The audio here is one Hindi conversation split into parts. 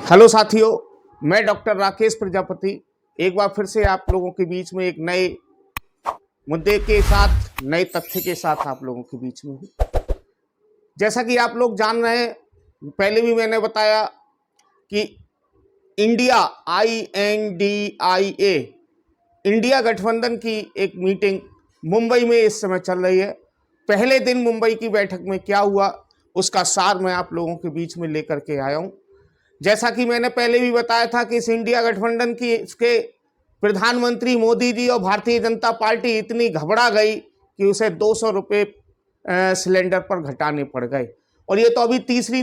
हेलो साथियों, मैं डॉक्टर राकेश प्रजापति एक बार फिर से आप लोगों के बीच में एक नए मुद्दे के साथ, नए तथ्य के साथ आप लोगों के बीच में हूँ। जैसा कि आप लोग जान रहे हैं, पहले भी मैंने बताया कि इंडिया INDIA इंडिया गठबंधन की एक मीटिंग मुंबई में इस समय चल रही है। पहले दिन मुंबई की बैठक में क्या हुआ उसका सार मैं आप लोगों के बीच में लेकर के आया हूँ। जैसा कि मैंने पहले भी बताया था कि इस इंडिया गठबंधन की इसके प्रधानमंत्री मोदी जी और भारतीय जनता पार्टी इतनी घबरा गई कि उसे 200 रुपये सिलेंडर पर घटाने पड़ गए। और ये तो अभी तीसरी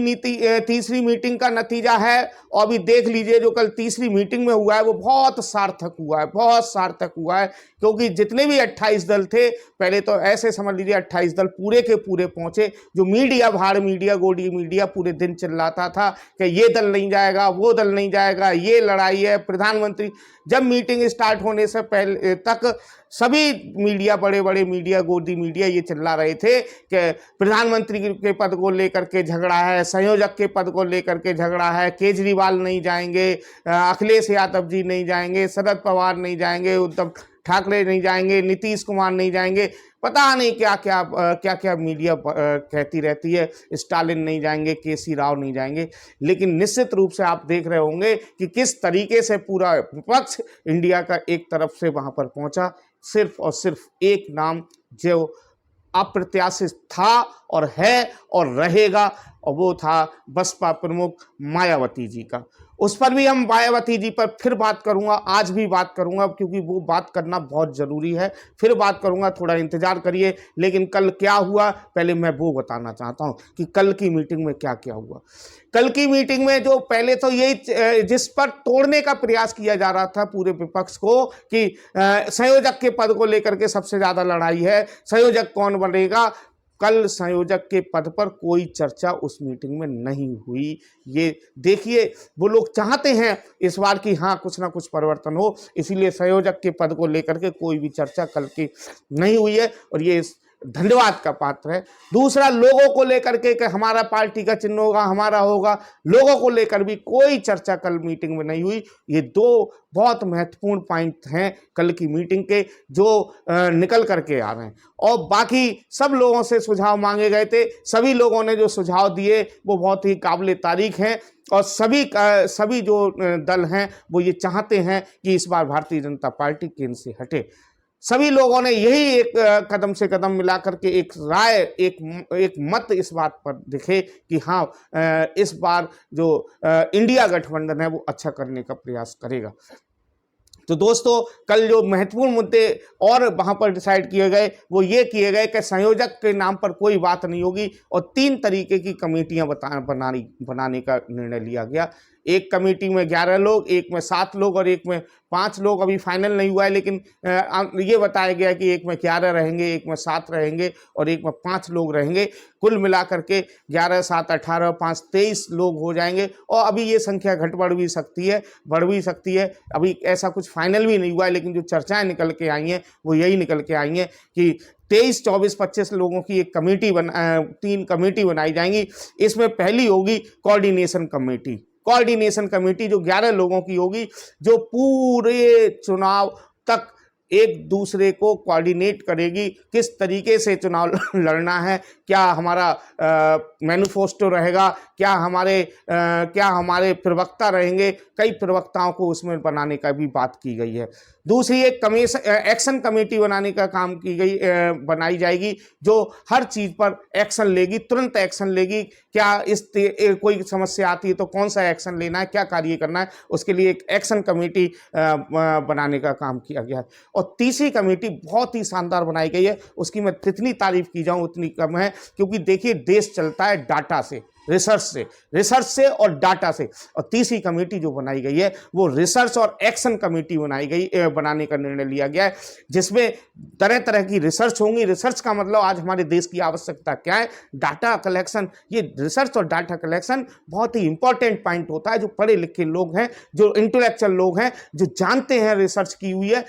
मीटिंग का नतीजा है। और अभी देख लीजिए, जो कल तीसरी मीटिंग में हुआ है वो बहुत सार्थक हुआ है, क्योंकि जितने भी 28 दल थे, पहले तो ऐसे समझ लीजिए 28 दल पूरे के पूरे पहुंचे। जो मीडिया, भाड़ मीडिया, गोडी मीडिया पूरे दिन चिल्लाता था कि ये दल नहीं जाएगा, वो दल नहीं जाएगा, ये लड़ाई है। प्रधानमंत्री जब मीटिंग स्टार्ट होने से पहले तक सभी मीडिया, बड़े बड़े मीडिया, गोदी मीडिया ये चिल्ला रहे थे कि प्रधानमंत्री के पद को लेकर के झगड़ा है, संयोजक के पद को लेकर के झगड़ा है, केजरीवाल नहीं जाएंगे, अखिलेश यादव जी नहीं जाएंगे, शरद पवार नहीं जाएंगे, उद्धव ठाकरे नहीं जाएंगे, नीतीश कुमार नहीं जाएंगे, पता नहीं क्या क्या मीडिया कहती रहती है, स्टालिन नहीं जाएंगे, केसी राव नहीं जाएंगे। लेकिन निश्चित रूप से आप देख रहे होंगे कि किस तरीके से पूरा विपक्ष इंडिया का एक तरफ से वहां पर पहुंचा। सिर्फ और सिर्फ एक नाम जो अप्रत्याशित था और है और रहेगा, और वो था बसपा प्रमुख मायावती जी का। उस पर भी हम मायावती जी पर फिर बात करूंगा, आज भी बात करूंगा, क्योंकि वो बात करना बहुत जरूरी है। फिर बात करूंगा, थोड़ा इंतजार करिए। लेकिन कल क्या हुआ पहले मैं वो बताना चाहता हूं कि कल की मीटिंग में क्या क्या हुआ। कल की मीटिंग में जो पहले तो यही जिस पर तोड़ने का प्रयास किया जा रहा था पूरे विपक्ष को कि संयोजक के पद को लेकर के सबसे ज्यादा लड़ाई है, संयोजक कौन बनेगा। कल संयोजक के पद पर कोई चर्चा उस मीटिंग में नहीं हुई। ये देखिए, वो लोग चाहते हैं इस बार की हाँ कुछ ना कुछ परिवर्तन हो, इसीलिए संयोजक के पद को लेकर के कोई भी चर्चा कल की नहीं हुई है, और ये धन्यवाद का पात्र है। दूसरा, लोगों को लेकर के कि हमारा पार्टी का चिन्ह होगा, हमारा होगा, लोगों को लेकर भी कोई चर्चा कल मीटिंग में नहीं हुई। ये दो बहुत महत्वपूर्ण पॉइंट हैं कल की मीटिंग के, जो निकल करके आ रहे हैं। और बाकी सब लोगों से सुझाव मांगे गए थे, सभी लोगों ने जो सुझाव दिए वो बहुत ही काबिल तारीफ हैं। और सभी जो दल हैं वो ये चाहते हैं कि इस बार भारतीय जनता पार्टी केंद्र से हटे। सभी लोगों ने यही एक कदम से कदम मिला करके एक राय, एक मत इस बात पर दिखे कि हाँ इस बार जो इंडिया गठबंधन है वो अच्छा करने का प्रयास करेगा। तो दोस्तों, कल जो महत्वपूर्ण मुद्दे और वहां पर डिसाइड किए गए वो ये किए गए कि संयोजक के नाम पर कोई बात नहीं होगी, और 3 तरीके की कमेटियां बनाने का निर्णय लिया गया। एक कमेटी में 11 लोग, एक में 7 लोग और एक में 5 लोग। अभी फाइनल नहीं हुआ है, लेकिन ये बताया गया कि एक में 11 रहेंगे, एक में 7 रहेंगे और एक में 5 लोग रहेंगे। कुल मिलाकर के 11, 7, 18, 5, 23 लोग हो जाएंगे। और अभी ये संख्या घट बढ़ भी सकती है। अभी ऐसा कुछ फाइनल भी नहीं हुआ है, लेकिन जो चर्चाएं निकल के आई हैं वो यही निकल के आई हैं कि 23, 24, 25 लोगों की एक कमेटी 3 कमेटी बनाई जाएंगी। इसमें पहली होगी कोऑर्डिनेशन कमेटी जो 11 लोगों की होगी, जो पूरे चुनाव तक एक दूसरे को कोऑर्डिनेट करेगी, किस तरीके से चुनाव लड़ना है, क्या हमारा मैनिफेस्टो रहेगा, क्या हमारे प्रवक्ता रहेंगे। कई प्रवक्ताओं को उसमें बनाने का भी बात की गई है। दूसरी एक एक्शन कमेटी बनाई जाएगी, जो हर चीज पर एक्शन लेगी, तुरंत एक्शन लेगी। क्या कोई समस्या आती है तो कौन सा एक्शन लेना है, क्या कार्य करना है, उसके लिए एक एक्शन कमेटी बनाने का काम किया गया है। और तीसरी कमेटी बहुत ही शानदार बनाई गई है, उसकी मैं जितनी तारीफ की जाऊं उतनी कम है, क्योंकि देखिए देश चलता है डाटा से, रिसर्च से और डाटा से। और तीसरी कमेटी जो बनाई गई है वो रिसर्च और एक्शन कमेटी बनाने का निर्णय लिया गया है, जिसमें तरह तरह की रिसर्च होंगी। रिसर्च का मतलब आज हमारे देश की आवश्यकता क्या है, डाटा कलेक्शन। ये रिसर्च और डाटा कलेक्शन बहुत ही इंपॉर्टेंट पॉइंट होता है। जो पढ़े लिखे लोग हैं, जो इंटेलेक्चुअल लोग हैं, जो जानते हैं रिसर्च की हुई है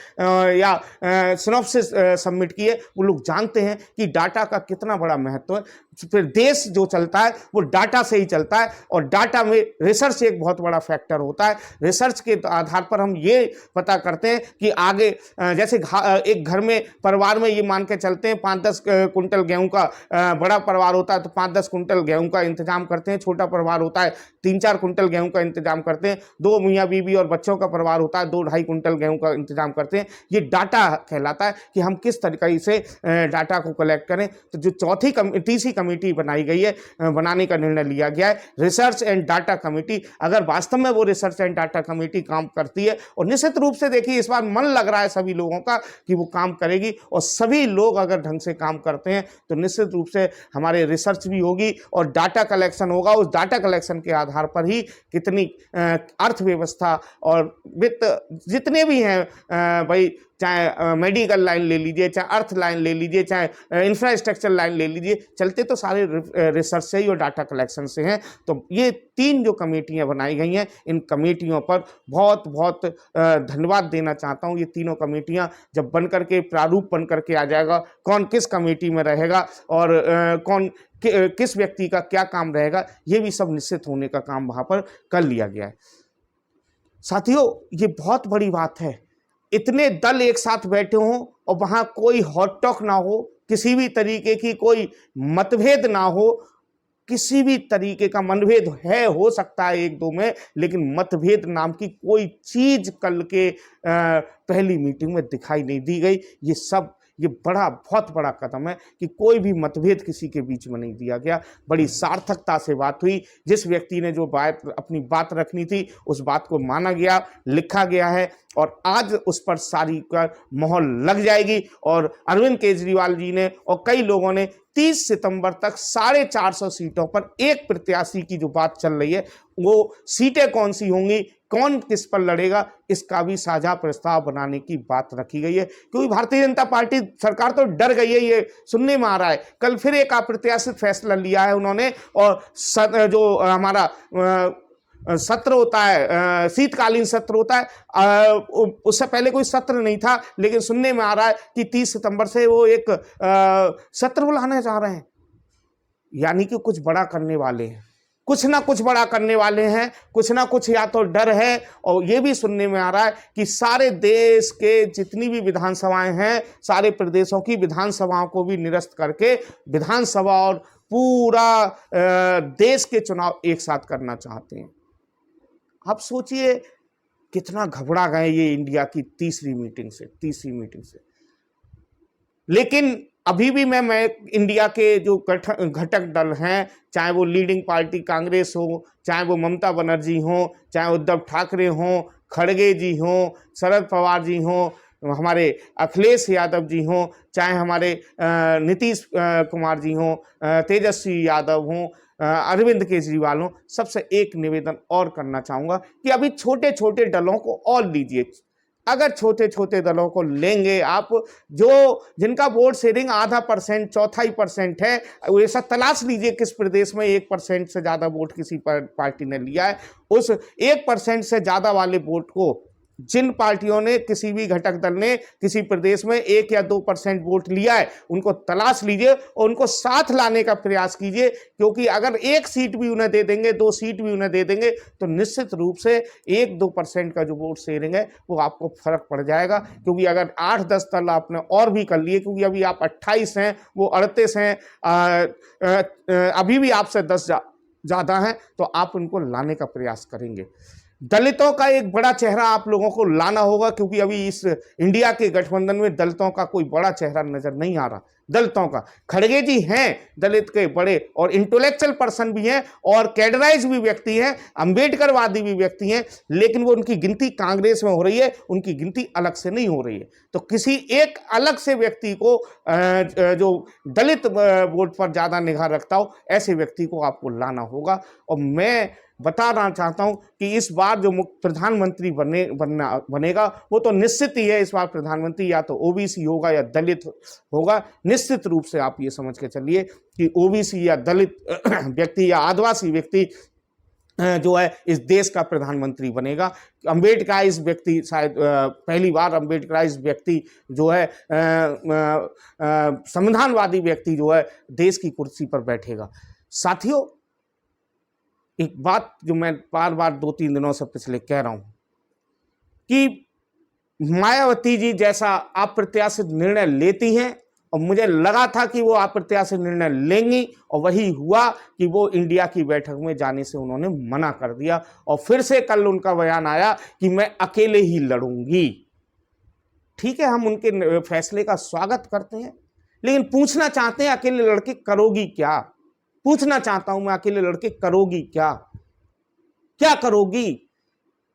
या सिनॉप्सिस सबमिट की है, वो लोग जानते हैं कि डाटा का कितना बड़ा महत्व है। फिर देश जो चलता है वो डाटा से ही चलता है, और डाटा में रिसर्च एक बहुत बड़ा फैक्टर होता है। रिसर्च के आधार पर हम ये पता करते हैं कि आगे जैसे एक घर में परिवार में ये मान के चलते हैं 5-10 कुंटल गेहूं का, बड़ा परिवार होता है तो 5-10 कुंटल गेहूं का इंतजाम करते हैं, छोटा परिवार होता है 3-4 कुंटल गेहूं का इंतजाम करते हैं, 2 मियाँ बीवी और बच्चों का परिवार होता है 2-2.5 कुंटल गेहूं का इंतजाम करते हैं। ये डाटा कहलाता है कि हम किस तरीके से डाटा को कलेक्ट करें। तो जो चौथी तीसरी कमेटी बनाई गई है, बनाने का निर्णय लिया गया है, रिसर्च एंड डाटा कमेटी। अगर वास्तव में वो रिसर्च एंड डाटा कमेटी काम करती है, और निश्चित रूप से देखिए इस बार मन लग रहा है सभी लोगों का कि वो काम करेगी, और सभी लोग अगर ढंग से काम करते हैं तो निश्चित रूप से हमारे रिसर्च भी होगी और डाटा कलेक्शन होगा। उस डाटा कलेक्शन के आधार पर ही कितनी अर्थव्यवस्था और वित्त जितने भी हैं, भाई चाहे मेडिकल लाइन ले लीजिए, चाहे अर्थ लाइन ले लीजिए, चाहे इंफ्रास्ट्रक्चर लाइन ले लीजिए, चलते तो सारे रिसर्च से ही और डाटा कलेक्शन से हैं। तो ये 3 जो कमेटियां बनाई गई हैं, इन कमेटियों पर बहुत बहुत धन्यवाद देना चाहता हूं। ये तीनों कमेटियां जब बन करके प्रारूप बन करके आ जाएगा, कौन किस कमेटी में रहेगा और कौन किस व्यक्ति का क्या काम रहेगा, ये भी सब निश्चित होने का काम वहाँ पर कर लिया गया है। साथियों, ये बहुत बड़ी बात है, इतने दल एक साथ बैठे हों और वहां कोई हॉट टॉक ना हो, किसी भी तरीके की कोई मतभेद ना हो। किसी भी तरीके का मनभेद है, हो सकता है 1-2 में, लेकिन मतभेद नाम की कोई चीज कल के पहली मीटिंग में दिखाई नहीं दी गई। ये बहुत बड़ा कदम है कि कोई भी मतभेद किसी के बीच में नहीं दिया गया। बड़ी सार्थकता से बात हुई। जिस व्यक्ति ने जो अपनी बात रखनी थी उस बात को माना गया, लिखा गया है, और आज उस पर सारी का मोहर लग जाएगी। और अरविंद केजरीवाल जी ने और कई लोगों ने 30 सितंबर तक 450 सीटों पर एक प्रत्याशी की जो बात चल रही है, वो सीटें कौन सी होंगी, कौन किस पर लड़ेगा, इसका भी साझा प्रस्ताव बनाने की बात रखी गई है। क्योंकि भारतीय जनता पार्टी सरकार तो डर गई है, ये सुनने में आ रहा है। कल फिर एक अप्रत्याशित फैसला लिया है उन्होंने, और जो हमारा सत्र होता है, शीतकालीन सत्र होता है, उससे पहले कोई सत्र नहीं था, लेकिन सुनने में आ रहा है कि 30 सितंबर से वो एक सत्र बुलाने जा रहे हैं। यानी कि कुछ बड़ा करने वाले हैं, कुछ ना कुछ बड़ा करने वाले हैं, कुछ ना कुछ या तो डर है। और ये भी सुनने में आ रहा है कि सारे देश के जितनी भी विधानसभाएं हैं, सारे प्रदेशों की विधानसभाओं को भी निरस्त करके विधानसभा और पूरा देश के चुनाव एक साथ करना चाहते हैं। आप सोचिए कितना घबरा गए ये इंडिया की तीसरी मीटिंग से। लेकिन अभी भी मैं इंडिया के जो घटक दल हैं, चाहे वो लीडिंग पार्टी कांग्रेस हो, चाहे वो ममता बनर्जी हो, चाहे उद्धव ठाकरे हो, खड़गे जी हो, शरद पवार जी हो, हमारे अखिलेश यादव जी हों, चाहे हमारे नीतीश कुमार जी हों, तेजस्वी यादव हों, अरविंद केजरीवाल हों, सबसे एक निवेदन और करना चाहूँगा कि अभी छोटे छोटे दलों को और लीजिए। अगर छोटे छोटे दलों को लेंगे आप, जिनका वोट शेयरिंग 0.5%, 0.25% है, ऐसा तलाश लीजिए किस प्रदेश में 1% से ज़्यादा वोट किसी पार्टी ने लिया है। उस 1% से ज़्यादा वाले वोट को जिन पार्टियों ने, किसी भी घटक दल ने किसी प्रदेश में 1 या 2% वोट लिया है, उनको तलाश लीजिए और उनको साथ लाने का प्रयास कीजिए। क्योंकि अगर 1 सीट भी उन्हें दे देंगे, 2 सीट भी उन्हें दे देंगे, तो निश्चित रूप से 1-2% का जो वोट शेयरिंग है वो आपको फर्क पड़ जाएगा। क्योंकि अगर 8-10 दल आपने और भी कर लिए, क्योंकि अभी आप 28 हैं, वो 38 हैं, अभी भी आपसे 10 ज़्यादा हैं, तो आप उनको लाने का प्रयास करेंगे। दलितों का एक बड़ा चेहरा आप लोगों को लाना होगा, क्योंकि अभी इस इंडिया के गठबंधन में दलितों का कोई बड़ा चेहरा नजर नहीं आ रहा। दलितों का खड़गे जी हैं, दलित के बड़े और इंटेलेक्चुअल पर्सन भी हैं और कैडराइज भी व्यक्ति हैं, अंबेडकरवादी भी व्यक्ति हैं, लेकिन वो उनकी गिनती कांग्रेस में हो रही है, उनकी गिनती अलग से नहीं हो रही है। तो किसी एक अलग से व्यक्ति को, जो दलित वोट पर ज़्यादा निगाह रखता हो, ऐसे व्यक्ति को आपको लाना होगा। और मैं बताना चाहता हूं कि इस बार जो प्रधानमंत्री बनेगा वो तो निश्चित ही है। इस बार प्रधानमंत्री या तो ओबीसी होगा या दलित होगा। निश्चित रूप से आप ये समझ के चलिए कि ओबीसी या दलित व्यक्ति या आदिवासी व्यक्ति जो है इस देश का प्रधानमंत्री बनेगा। अम्बेडकराइज व्यक्ति, शायद पहली बार अम्बेडकराइज व्यक्ति जो है संविधानवादी व्यक्ति जो है देश की कुर्सी पर बैठेगा। साथियों, एक बात जो मैं बार बार 2-3 दिनों से पिछले कह रहा हूं कि मायावती जी जैसा अप्रत्याशित निर्णय लेती हैं, और मुझे लगा था कि वो अप्रत्याशित निर्णय लेंगी, और वही हुआ कि वो इंडिया की बैठक में जाने से उन्होंने मना कर दिया। और फिर से कल उनका बयान आया कि मैं अकेले ही लड़ूंगी। ठीक है, हम उनके फैसले का स्वागत करते हैं, लेकिन पूछना चाहते हैं अकेले लड़के करोगी क्या? पूछना चाहता हूं मैं, अकेले लड़के करोगी क्या? क्या करोगी?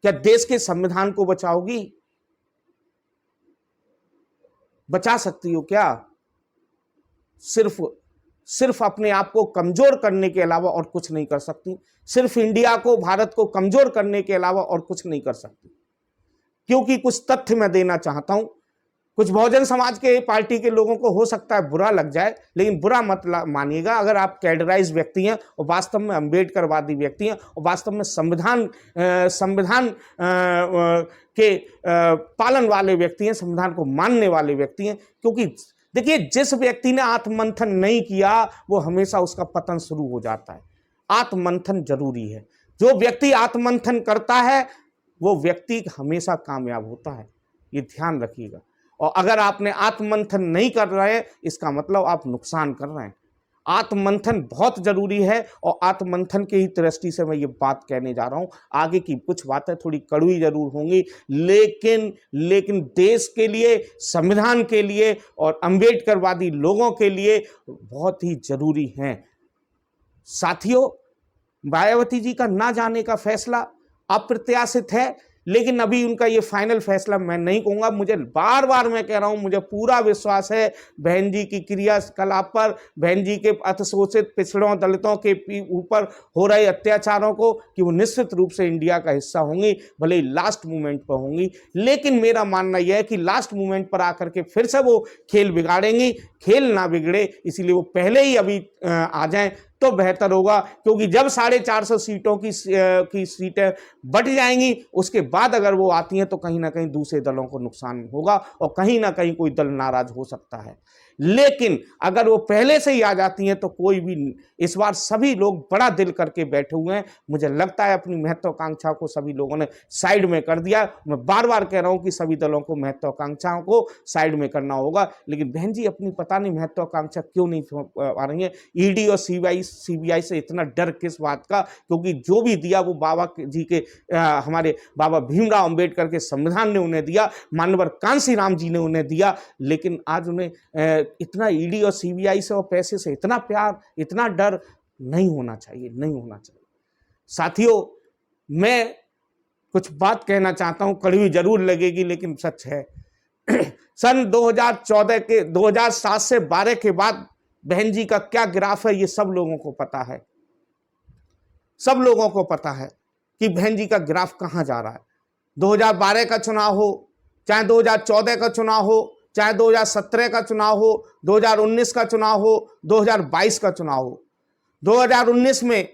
क्या देश के संविधान को बचाओगी? बचा सकती हो क्या? सिर्फ अपने आप को कमजोर करने के अलावा और कुछ नहीं कर सकती। सिर्फ इंडिया को, भारत को कमजोर करने के अलावा और कुछ नहीं कर सकती। क्योंकि कुछ तथ्य मैं देना चाहता हूं। कुछ बहुजन समाज के पार्टी के लोगों को हो सकता है बुरा लग जाए, लेकिन बुरा मत मानिएगा। अगर आप कैडराइज व्यक्ति हैं और वास्तव में अम्बेडकरवादी व्यक्ति हैं और वास्तव में संविधान के पालन वाले व्यक्ति हैं, संविधान को मानने वाले व्यक्ति हैं। क्योंकि देखिए, जिस व्यक्ति ने आत्ममंथन नहीं किया वो हमेशा उसका पतन शुरू हो जाता है। आत्ममंथन जरूरी है। जो व्यक्ति आत्ममंथन करता है वो व्यक्ति हमेशा कामयाब होता है, ये ध्यान रखिएगा। और अगर आपने आत्ममंथन नहीं कर रहे हैं, इसका मतलब आप नुकसान कर रहे हैं। आत्ममंथन बहुत जरूरी है, और आत्ममंथन की ही दृष्टि से मैं ये बात कहने जा रहा हूं। आगे की कुछ बातें थोड़ी कड़वी जरूर होंगी, लेकिन देश के लिए, संविधान के लिए और अम्बेडकरवादी लोगों के लिए बहुत ही जरूरी हैं। साथियों, मायावती जी का ना जाने का फैसला अप्रत्याशित है, लेकिन अभी उनका ये फाइनल फैसला मैं नहीं कहूंगा। मुझे बार बार मैं कह रहा हूं, मुझे पूरा विश्वास है बहन जी की क्रियाकलाप पर, बहन जी के अतिशोषित पिछड़ों, दलितों के ऊपर हो रहे अत्याचारों को, कि वो निश्चित रूप से इंडिया का हिस्सा होंगी, भले ही लास्ट मोमेंट पर होंगी। लेकिन मेरा मानना यह है कि लास्ट मोमेंट पर आकर के फिर से वो खेल बिगाड़ेंगी। खेल ना बिगड़े, इसीलिए वो पहले ही अभी आ जाएं तो बेहतर होगा। क्योंकि जब 450 सीटों की सीटें बट जाएंगी, उसके बाद अगर वो आती हैं तो कहीं ना कहीं दूसरे दलों को नुकसान होगा, और कहीं ना कहीं कोई दल नाराज हो सकता है। लेकिन अगर वो पहले से ही आ जाती हैं तो कोई भी, इस बार सभी लोग बड़ा दिल करके बैठे हुए हैं। मुझे लगता है अपनी महत्वाकांक्षा को सभी लोगों ने साइड में कर दिया। मैं बार बार कह रहा हूं कि सभी दलों को महत्वाकांक्षाओं को साइड में करना होगा, लेकिन बहन जी अपनी पता नहीं महत्वाकांक्षा क्यों नहीं आ रही है। ईडी और सीबीआई से इतना डर किस बात का? क्योंकि जो भी दिया वो बाबा जी के, हमारे बाबा भीमराव अंबेडकर के संविधान ने उन्हें दिया, मानवर कांसीराम जी ने उन्हें दिया। लेकिन आज उन्हें इतना ईडी और सीबीआई से और पैसे से इतना प्यार, इतना डर नहीं होना चाहिए, नहीं होना चाहिए। साथियों, मैं कुछ बात कहना चाहता हूं, कड़वी जरूर लगेगी लेकिन सच है। सन 2007 से 12 के बाद बहन जी का क्या ग्राफ है ये सब लोगों को पता है। सब लोगों को पता है कि बहन जी का ग्राफ कहां जा रहा है। 2012 का चुनाव हो, चाहे 2014 का चुनाव हो, चाहे 2017 का चुनाव हो, 2019 का चुनाव हो, 2022 का चुनाव हो। 2019 में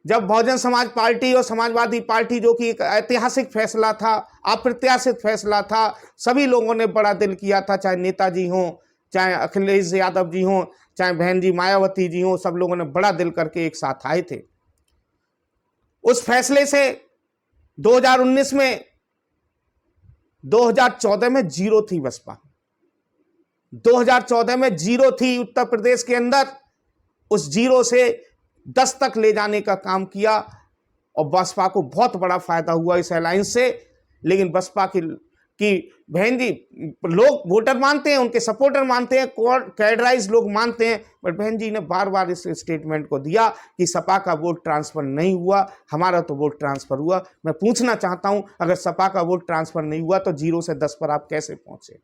जब बहुजन समाज पार्टी और समाजवादी पार्टी, जो कि एक ऐतिहासिक फैसला था, अप्रत्याशित फैसला था, सभी लोगों ने बड़ा दिल किया था, चाहे नेताजी हों, चाहे अखिलेश यादव जी हों, चाहे बहन जी मायावती जी हों, सब लोगों ने बड़ा दिल करके एक साथ आए थे। उस फैसले से 2019 में, 2014 में जीरो थी बसपा। 2014 में जीरो थी उत्तर प्रदेश के अंदर। उस जीरो से 10 तक ले जाने का काम किया, और बसपा को बहुत बड़ा फायदा हुआ इस अलायंस से। लेकिन बसपा की बहन जी, लोग वोटर मानते हैं, उनके सपोर्टर मानते हैं, कैडराइज लोग मानते हैं, पर बहन जी ने बार बार इस स्टेटमेंट को दिया कि सपा का वोट ट्रांसफर नहीं हुआ, हमारा तो वोट ट्रांसफर हुआ। मैं पूछना चाहता हूं, अगर सपा का वोट ट्रांसफर नहीं हुआ तो 0 से 10 पर आप कैसे पहुंचे?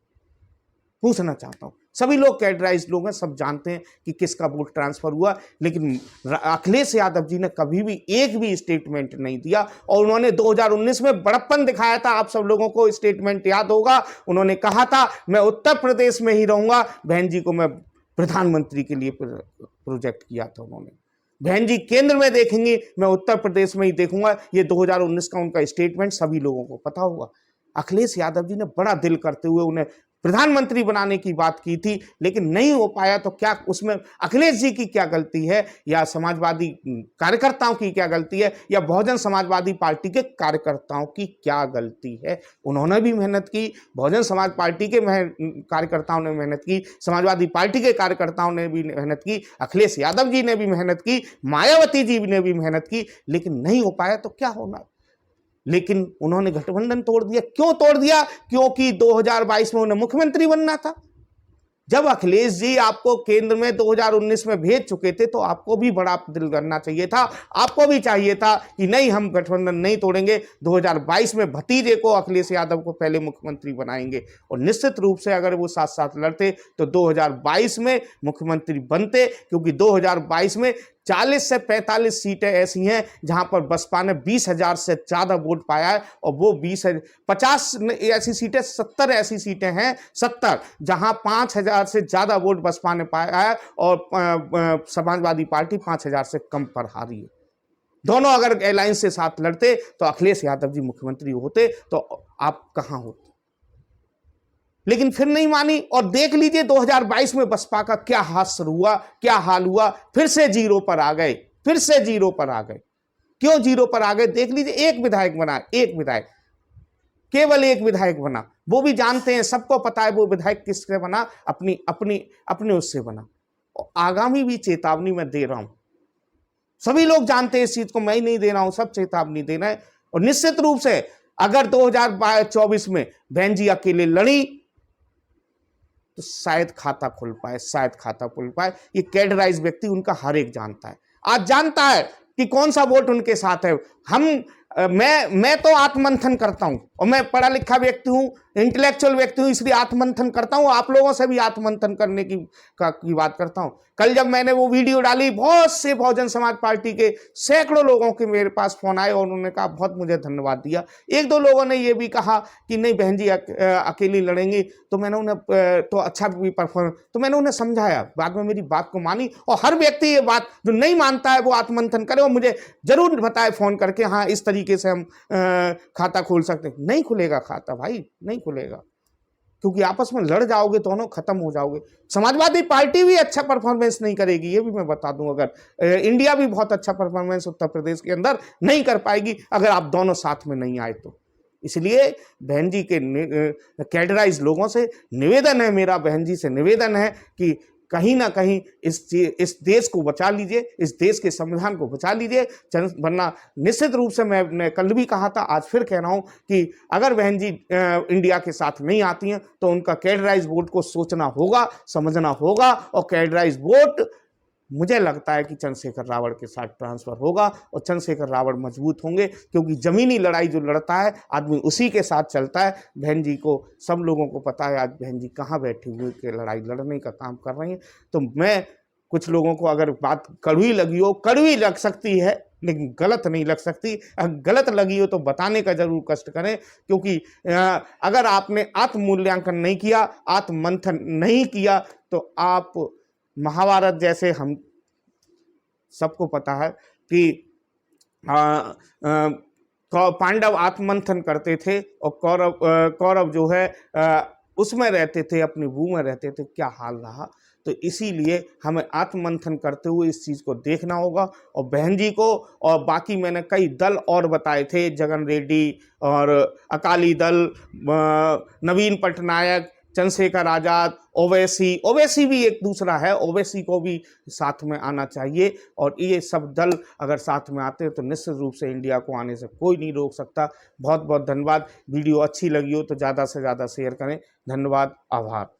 पूछना चाहता हूं। सभी लोग कैडराइज लोग हैं, सब जानते हैं कि किसका वोट ट्रांसफर हुआ, लेकिन अखिलेश यादव जी ने कभी भी एक भी स्टेटमेंट नहीं दिया। और उन्होंने 2019 में बड़प्पन दिखाया था, आप सब लोगों को स्टेटमेंट याद होगा। उन्होंने कहा था मैं उत्तर प्रदेश में ही रहूंगा। बहन जी को मैं प्रधानमंत्री के लिए प्रोजेक्ट किया था उन्होंने। बहन जी केंद्र में देखेंगी, मैं उत्तर प्रदेश में ही देखूंगा। ये 2019 का उनका स्टेटमेंट सभी लोगों को पता होगा। अखिलेश यादव जी ने बड़ा दिल करते हुए उन्हें प्रधानमंत्री बनाने की बात की थी, लेकिन नहीं हो पाया। तो क्या उसमें अखिलेश जी की क्या गलती है, या समाजवादी कार्यकर्ताओं की क्या गलती है, या बहुजन समाजवादी पार्टी के कार्यकर्ताओं की क्या गलती है? उन्होंने भी मेहनत की, बहुजन समाज पार्टी के कार्यकर्ताओं ने मेहनत की, समाजवादी पार्टी के कार्यकर्ताओं ने भी मेहनत की, अखिलेश यादव जी ने भी मेहनत की, मायावती जी ने भी मेहनत की, लेकिन नहीं हो पाया। तो क्या होना? लेकिन उन्होंने गठबंधन तोड़ दिया। क्यों तोड़ दिया? क्योंकि 2022 में उन्हें मुख्यमंत्री बनना था। जब अखिलेश जी आपको केंद्र में 2019 में भेज चुके थे, तो आपको भी बड़ा दिल करना चाहिए था। आपको भी चाहिए था कि नहीं, हम गठबंधन नहीं तोड़ेंगे, 2022 में भतीजे को, अखिलेश यादव को पहले मुख्यमंत्री बनाएंगे। और निश्चित रूप से अगर वो साथ साथ लड़ते तो 2022 में मुख्यमंत्री बनते, क्योंकि 2022 में 40 से 45 सीटें ऐसी हैं जहां पर बसपा ने 20,000 से ज्यादा वोट पाया है। और वो 50 ऐसी सीटें, 70 ऐसी सीटें हैं, 70 जहां 5,000 से ज्यादा वोट बसपा ने पाया है, और समाजवादी पार्टी 5,000 से कम पर हारी है। दोनों अगर अलायंस से साथ लड़ते तो अखिलेश यादव जी मुख्यमंत्री होते, तो आप कहां होते? लेकिन फिर नहीं मानी। और देख लीजिए 2022 में बसपा का क्या हाल हुआ, क्या हाल हुआ। फिर से जीरो पर आ गए, फिर से जीरो पर आ गए। क्यों जीरो पर आ गए? देख लीजिए, एक विधायक बना, एक विधायक, केवल एक विधायक बना। वो भी जानते हैं, सबको पता है वो विधायक किससे बना, अपनी अपनी अपने उससे बना। और आगामी भी चेतावनी मैं दे रहा हूं, सभी लोग जानते हैं इस चीज को, मैं ही नहीं दे रहा हूं, सब चेतावनी देना है। और निश्चित रूप से अगर 2024 में बहन जी अकेले लड़ी तो शायद खाता खुल पाए, शायद खाता खुल पाए। ये कैडराइज व्यक्ति उनका हर एक जानता है, आज जानता है कि कौन सा वोट उनके साथ है। मैं तो आत्ममंथन करता हूं, और मैं पढ़ा लिखा व्यक्ति हूं, इंटेलेक्चुअल व्यक्ति हूं, इसलिए आत्ममंथन करता हूं। आप लोगों से भी आत्ममंथन करने की बात करता हूं। कल जब मैंने वो वीडियो डाली, बहुत से बहुजन समाज पार्टी के सैकड़ों लोगों के मेरे पास फोन आए, और उन्होंने कहा, बहुत मुझे धन्यवाद दिया। एक दो लोगों ने ये भी कहा कि नहीं बहन जी अकेली लड़ेंगी, तो मैंने उन्हें तो अच्छा भी परफॉर्म, तो मैंने उन्हें समझाया, बाद में मेरी बात को मानी। और हर व्यक्ति ये बात जो नहीं मानता है वो आत्ममंथन करे, और मुझे जरूर बताए फोन करके, हाँ इस तरीके से हम खाता खोल सकते हैं। नहीं खुलेगा खाता भाई, नहीं खुलेगा, क्योंकि आपस में लड़ जाओगे, दोनों खत्म हो जाओगे। समाजवादी पार्टी भी अच्छा परफॉर्मेंस नहीं करेगी, ये भी मैं बता दूं। अगर इंडिया भी बहुत अच्छा परफॉर्मेंस उत्तर प्रदेश के अंदर नहीं कर पाएगी अगर आप दोनों साथ में नहीं आए तो। इसलिए बहन जी के कैडराइज लोगों से निवेदन है, मेरा बहन जी से निवेदन है कि कहीं ना कहीं इस देश को बचा लीजिए, इस देश के संविधान को बचा लीजिए। वरना निश्चित रूप से मैं कल भी कहा था, आज फिर कह रहा हूं कि अगर बहन जी इंडिया के साथ नहीं आती हैं तो उनका कैडराइज वोट को सोचना होगा, समझना होगा। और कैडराइज वोट मुझे लगता है कि चंद्रशेखर रावण के साथ ट्रांसफर होगा, और चंद्रशेखर रावण मजबूत होंगे, क्योंकि जमीनी लड़ाई जो लड़ता है आदमी उसी के साथ चलता है। बहन जी को, सब लोगों को पता है आज बहन जी कहाँ बैठी हुई के लड़ाई लड़ने का काम कर रही हैं। तो मैं, कुछ लोगों को अगर बात कड़वी लगी हो, कड़वी लग सकती है लेकिन गलत नहीं लग सकती। अगर गलत लगी हो तो बताने का जरूर कष्ट करें, क्योंकि अगर आपने आत्ममूल्यांकन नहीं किया, आत्ममंथन नहीं किया, तो आप महाभारत जैसे, हम सबको पता है कि पांडव आत्ममंथन करते थे, और कौरव जो है उसमें रहते थे, अपनी भू में रहते थे, क्या हाल रहा। तो इसीलिए हमें आत्ममंथन करते हुए इस चीज़ को देखना होगा। और बहन जी को, और बाकी मैंने कई दल और बताए थे, जगन रेड्डी और अकाली दल, नवीन पटनायक, चंद्रशेखर आजाद, ओवैसी भी एक दूसरा है, ओवैसी को भी साथ में आना चाहिए। और ये सब दल अगर साथ में आते हैं तो निश्चित रूप से इंडिया को आने से कोई नहीं रोक सकता। बहुत बहुत धन्यवाद। वीडियो अच्छी लगी हो तो ज़्यादा से ज़्यादा शेयर करें। धन्यवाद, आभार।